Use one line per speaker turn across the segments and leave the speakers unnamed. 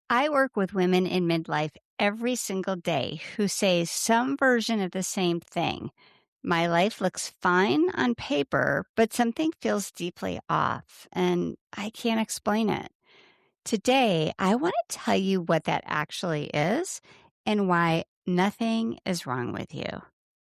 I work with women in midlife every single day who say some version of the same thing. My life looks fine on paper, but something feels deeply off, and I can't explain it. Today, I want to tell you what that actually is and why nothing is wrong with you.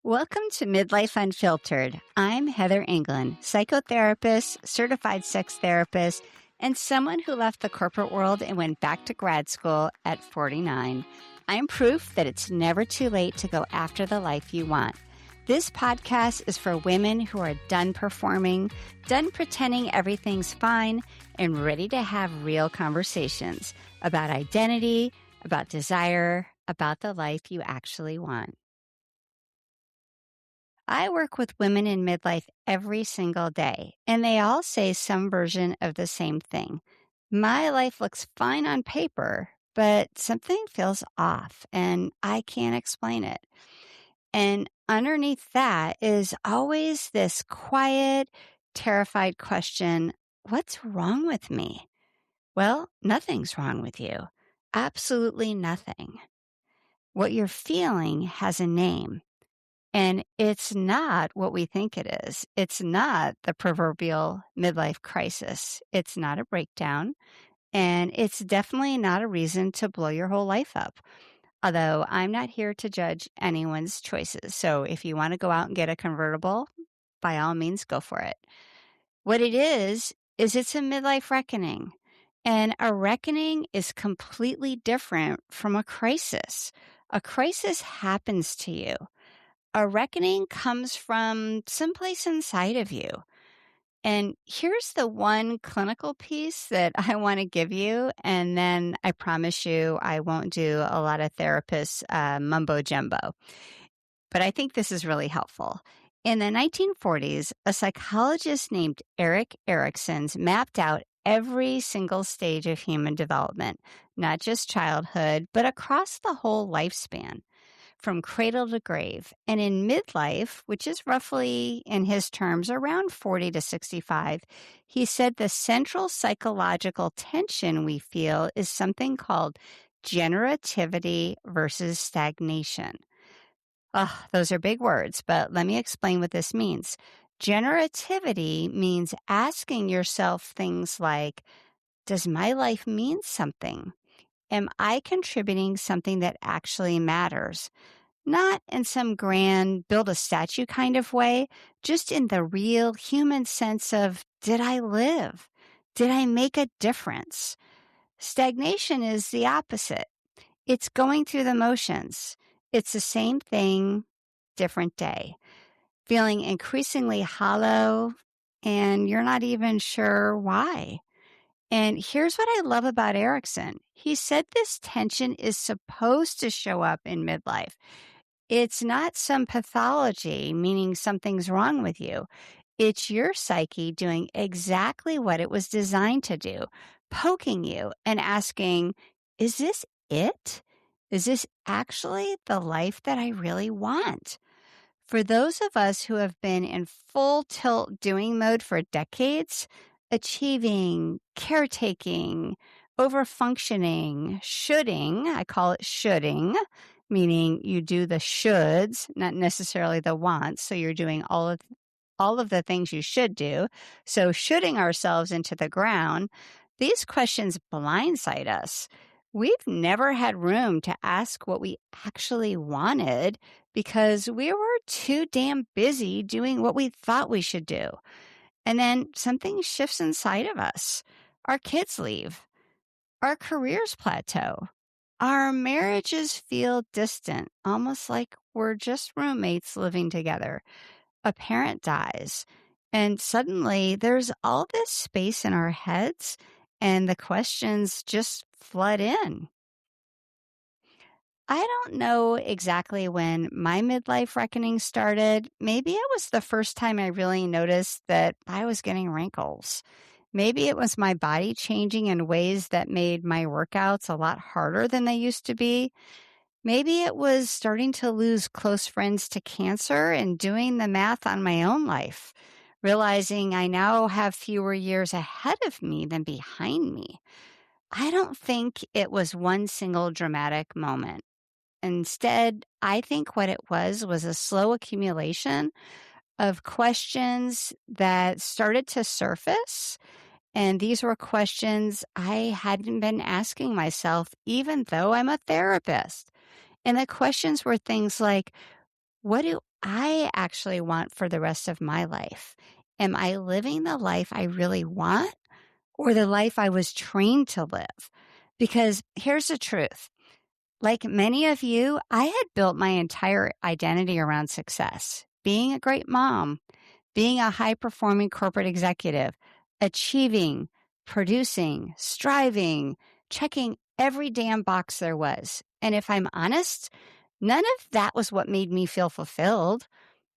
Welcome to Midlife Unfiltered. I'm Heather England, psychotherapist, certified sex therapist, and someone who left the corporate world and went back to grad school at 49. I'm proof that it's never too late to go after the life you want. This podcast is for women who are done performing, done pretending everything's fine, and ready to have real conversations about identity, about desire, about the life you actually want. I work with women in midlife every single day, and they all say some version of the same thing. My life looks fine on paper, but something feels off, and I can't explain it. And underneath that is always this quiet, terrified question, what's wrong with me? Well, nothing's wrong with you. Absolutely nothing. What you're feeling has a name. And it's not what we think it is. It's not the proverbial midlife crisis. It's not a breakdown. And it's definitely not a reason to blow your whole life up. Although I'm not here to judge anyone's choices. So if you want to go out and get a convertible, by all means, go for it. What it is it's a midlife reckoning. And a reckoning is completely different from a crisis. A crisis happens to you. A reckoning comes from someplace inside of you. And here's the one clinical piece that I want to give you. And then I promise you I won't do a lot of therapists mumbo jumbo. But I think this is really helpful. In the 1940s, a psychologist named Erik Erikson mapped out every single stage of human development, not just childhood, but across the whole lifespan, from cradle to grave. And in midlife, which is roughly, in his terms, around 40 to 65, he said the central psychological tension we feel is something called generativity versus stagnation. Oh, those are big words, but let me explain what this means. Generativity means asking yourself things like, does my life mean something? Am I contributing something that actually matters? Not in some grand build a statue kind of way, just in the real human sense of, did I live? Did I make a difference? Stagnation is the opposite. It's going through the motions. It's the same thing, different day. Feeling increasingly hollow, and you're not even sure why. And here's what I love about Erikson. He said this tension is supposed to show up in midlife. It's not some pathology, meaning something's wrong with you. It's your psyche doing exactly what it was designed to do, poking you and asking, is this it? Is this actually the life that I really want? For those of us who have been in full tilt doing mode for decades, achieving, caretaking, overfunctioning, shoulding, I call it shoulding, meaning you do the shoulds, not necessarily the wants. So you're doing all of the things you should do. So shooting ourselves into the ground, these questions blindside us. We've never had room to ask what we actually wanted because we were too damn busy doing what we thought we should do. And then something shifts inside of us. Our kids leave. Our careers plateau. Our marriages feel distant, almost like we're just roommates living together. A parent dies, and suddenly there's all this space in our heads, and the questions just flood in. I don't know exactly when my midlife reckoning started. Maybe it was the first time I really noticed that I was getting wrinkles. Maybe it was my body changing in ways that made my workouts a lot harder than they used to be. Maybe it was starting to lose close friends to cancer and doing the math on my own life, realizing I now have fewer years ahead of me than behind me. I don't think it was one single dramatic moment. Instead, I think what it was a slow accumulation of questions that started to surface. And these were questions I hadn't been asking myself, even though I'm a therapist. And the questions were things like, what do I actually want for the rest of my life? Am I living the life I really want or the life I was trained to live? Because here's the truth. Like many of you, I had built my entire identity around success, being a great mom, being a high performing corporate executive, achieving, producing, striving, checking every damn box there was. And if I'm honest, none of that was what made me feel fulfilled.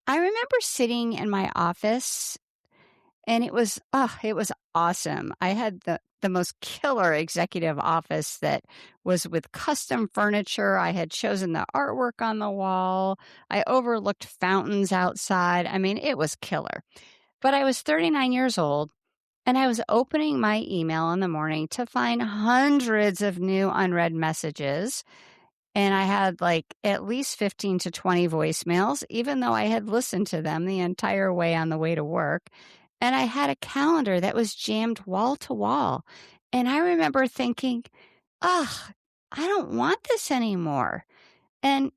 I remember sitting in my office and it was awesome. I had the most killer executive office that was with custom furniture. I had chosen the artwork on the wall. I overlooked fountains outside. I mean, it was killer. But I was 39 years old and I was opening my email in the morning to find hundreds of new unread messages. And I had like at least 15 to 20 voicemails, even though I had listened to them the entire way on the way to work. And I had a calendar that was jammed wall to wall. And I remember thinking, ugh, I don't want this anymore. And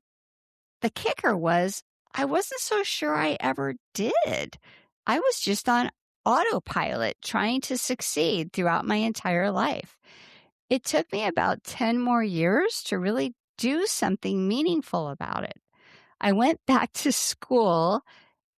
the kicker was, I wasn't so sure I ever did. I was just on autopilot trying to succeed throughout my entire life. It took me about 10 more years to really do something meaningful about it. I went back to school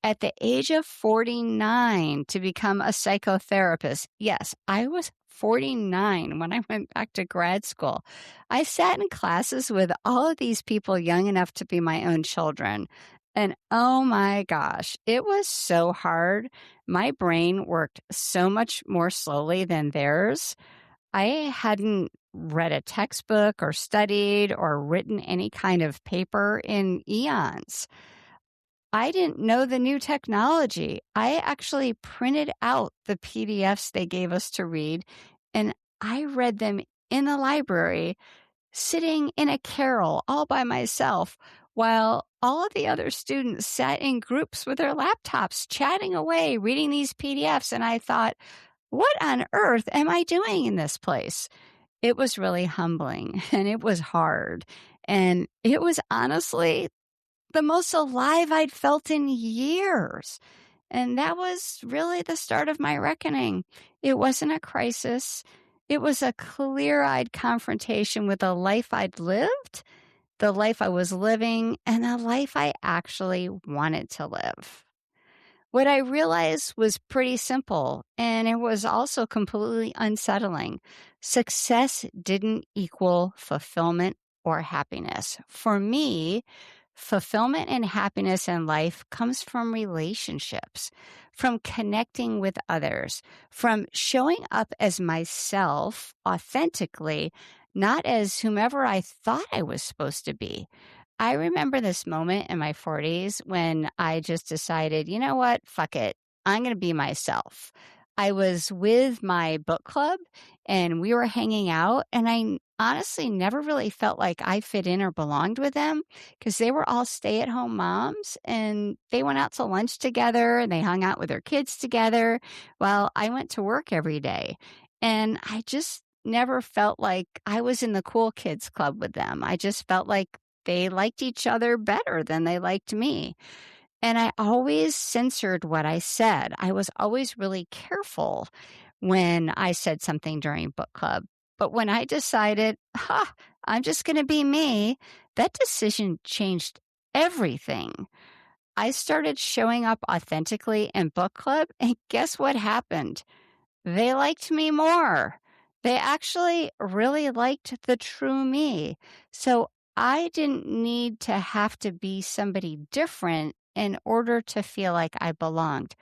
at the age of 49 to become a psychotherapist. Yes, I was 49 when I went back to grad school. I sat in classes with all of these people young enough to be my own children. And oh my gosh, it was so hard. My brain worked so much more slowly than theirs. I hadn't read a textbook or studied or written any kind of paper in eons. I didn't know the new technology. I actually printed out the PDFs they gave us to read, and I read them in the library, sitting in a carrel all by myself, while all of the other students sat in groups with their laptops, chatting away, reading these PDFs. And I thought, what on earth am I doing in this place? It was really humbling and it was hard. And it was honestly the most alive I'd felt in years. And that was really the start of my reckoning. It wasn't a crisis. It was a clear-eyed confrontation with the life I'd lived, the life I was living, and the life I actually wanted to live. What I realized was pretty simple, and it was also completely unsettling. Success didn't equal fulfillment or happiness. For me, fulfillment and happiness in life comes from relationships, from connecting with others, from showing up as myself authentically, not as whomever I thought I was supposed to be. I remember this moment in my 40s when I just decided, you know what? Fuck it. I'm going to be myself. I was with my book club and we were hanging out, and I honestly never really felt like I fit in or belonged with them because they were all stay at home moms and they went out to lunch together and they hung out with their kids together while I went to work every day. And I just never felt like I was in the cool kids club with them. I just felt like they liked each other better than they liked me. And I always censored what I said. I was always really careful when I said something during book club. But when I decided, I'm just going to be me, that decision changed everything. I started showing up authentically in book club, and guess what happened? They liked me more. They actually really liked the true me. So I didn't need to have to be somebody different in order to feel like I belonged.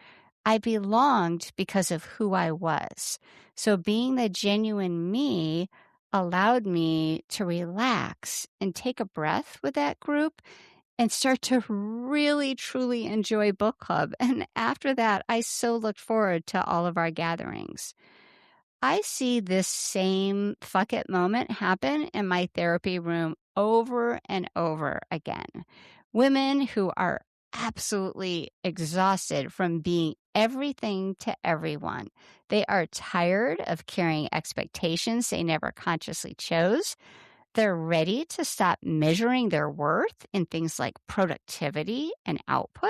I belonged because of who I was. So being the genuine me allowed me to relax and take a breath with that group and start to really, truly enjoy book club. And after that, I so looked forward to all of our gatherings. I see this same fuck it moment happen in my therapy room over and over again. Women who are absolutely exhausted from being everything to everyone. They are tired of carrying expectations they never consciously chose. They're ready to stop measuring their worth in things like productivity and output.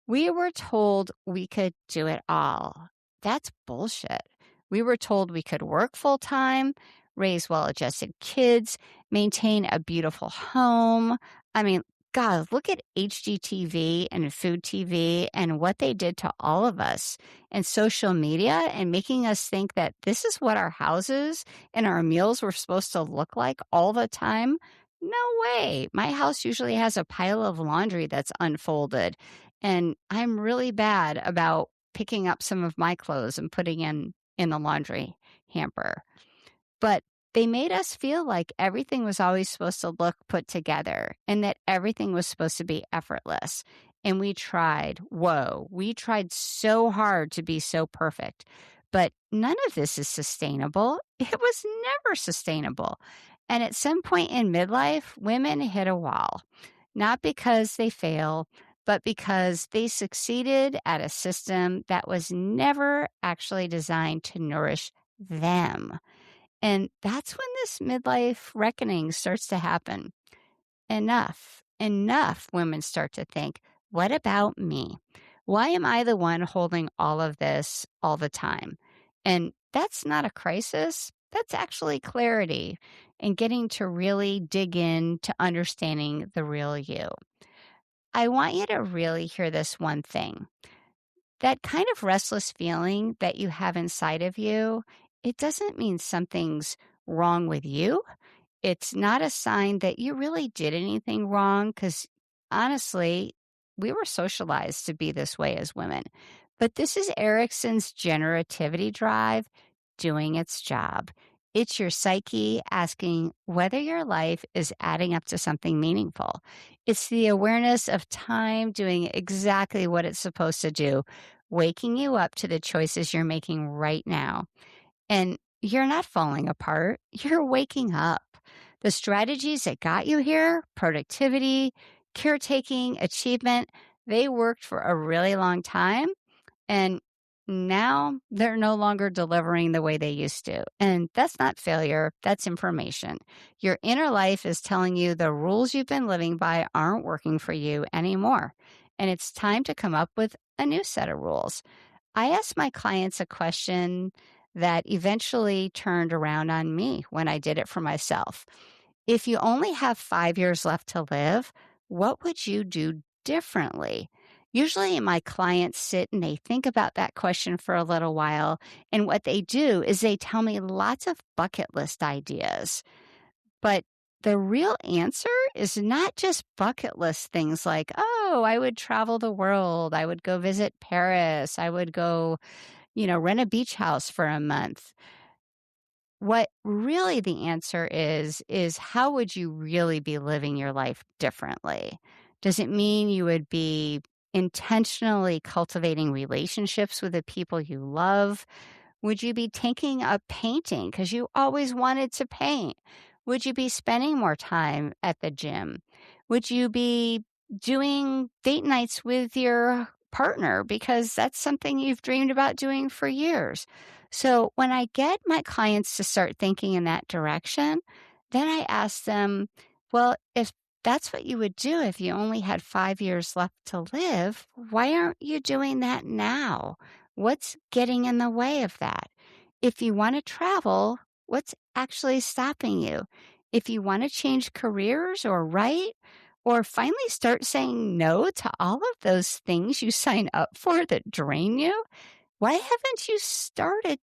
We were told we could do it all. That's bullshit. We were told we could work full time, raise well adjusted kids, maintain a beautiful home. I mean, God, look at HGTV and Food TV and what they did to all of us and social media and making us think that this is what our houses and our meals were supposed to look like all the time. No way. My house usually has a pile of laundry that's unfolded. And I'm really bad about picking up some of my clothes and putting in the laundry hamper. But they made us feel like everything was always supposed to look put together and that everything was supposed to be effortless. And we tried, we tried so hard to be so perfect. But none of this is sustainable. It was never sustainable. And at some point in midlife, women hit a wall, not because they fail, but because they succeeded at a system that was never actually designed to nourish them. And that's when this midlife reckoning starts to happen. Enough women start to think, what about me? Why am I the one holding all of this all the time? And that's not a crisis. That's actually clarity and getting to really dig in to understanding the real you. I want you to really hear this one thing. That kind of restless feeling that you have inside of you, it doesn't mean something's wrong with you. It's not a sign that you really did anything wrong because honestly, we were socialized to be this way as women. But this is Erikson's generativity drive doing its job. It's your psyche asking whether your life is adding up to something meaningful. It's the awareness of time doing exactly what it's supposed to do, waking you up to the choices you're making right now. And you're not falling apart, you're waking up. The strategies that got you here, productivity, caretaking, achievement, they worked for a really long time. And now they're no longer delivering the way they used to. And that's not failure, that's information. Your inner life is telling you the rules you've been living by aren't working for you anymore. And it's time to come up with a new set of rules. I asked my clients a question that eventually turned around on me when I did it for myself. If you only have 5 years left to live, what would you do differently? Usually, my clients sit and they think about that question for a little while. And what they do is they tell me lots of bucket list ideas. But the real answer is not just bucket list things like, oh, I would travel the world. I would go visit Paris. I would go, rent a beach house for a month. What really the answer is how would you really be living your life differently? Does it mean you would be intentionally cultivating relationships with the people you love? Would you be taking up painting because you always wanted to paint? Would you be spending more time at the gym? Would you be doing date nights with your partner because that's something you've dreamed about doing for years? So when I get my clients to start thinking in that direction, then I ask them, well, if that's what you would do if you only had 5 years left to live, why aren't you doing that now? What's getting in the way of that? If you want to travel, what's actually stopping you? If you want to change careers or write, or finally start saying no to all of those things you sign up for that drain you, why haven't you started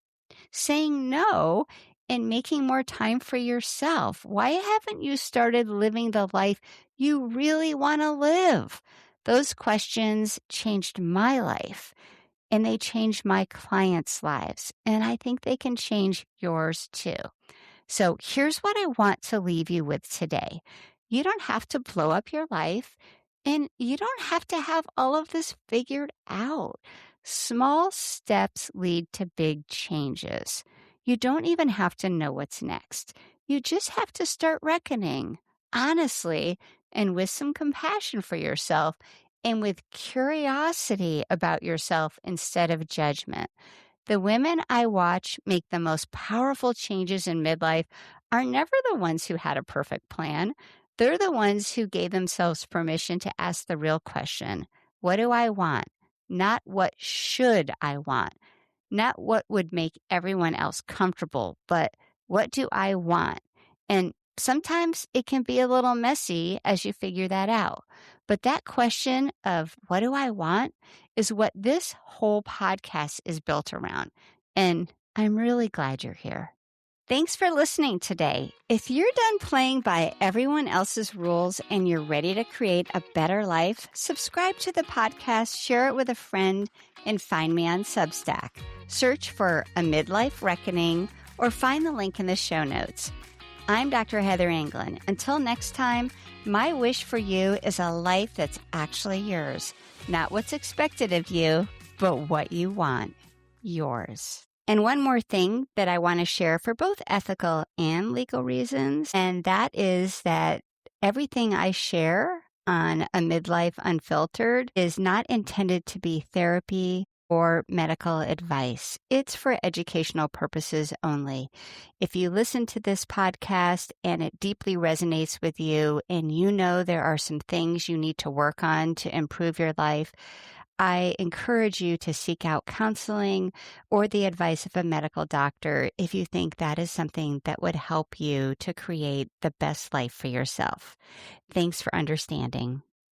saying no and making more time for yourself? Why haven't you started living the life you really want to live? Those questions changed my life and they changed my clients' lives. And I think they can change yours too. So here's what I want to leave you with today. You don't have to blow up your life and you don't have to have all of this figured out. Small steps lead to big changes. You don't even have to know what's next. You just have to start reckoning, honestly, and with some compassion for yourself and with curiosity about yourself instead of judgment. The women I watch make the most powerful changes in midlife are never the ones who had a perfect plan. They're the ones who gave themselves permission to ask the real question: what do I want? Not what should I want? Not what would make everyone else comfortable, but what do I want? And sometimes it can be a little messy as you figure that out. But that question of what do I want is what this whole podcast is built around. And I'm really glad you're here. Thanks for listening today. If you're done playing by everyone else's rules and you're ready to create a better life, subscribe to the podcast, share it with a friend, and find me on Substack. Search for A Midlife Reckoning or find the link in the show notes. I'm Dr. Heather Anglin. Until next time, my wish for you is a life that's actually yours. Not what's expected of you, but what you want. Yours. And one more thing that I want to share for both ethical and legal reasons, and that is that everything I share on A Midlife Unfiltered is not intended to be therapy or medical advice. It's for educational purposes only. If you listen to this podcast and it deeply resonates with you and you know there are some things you need to work on to improve your life, I encourage you to seek out counseling or the advice of a medical doctor if you think that is something that would help you to create the best life for yourself. Thanks for understanding.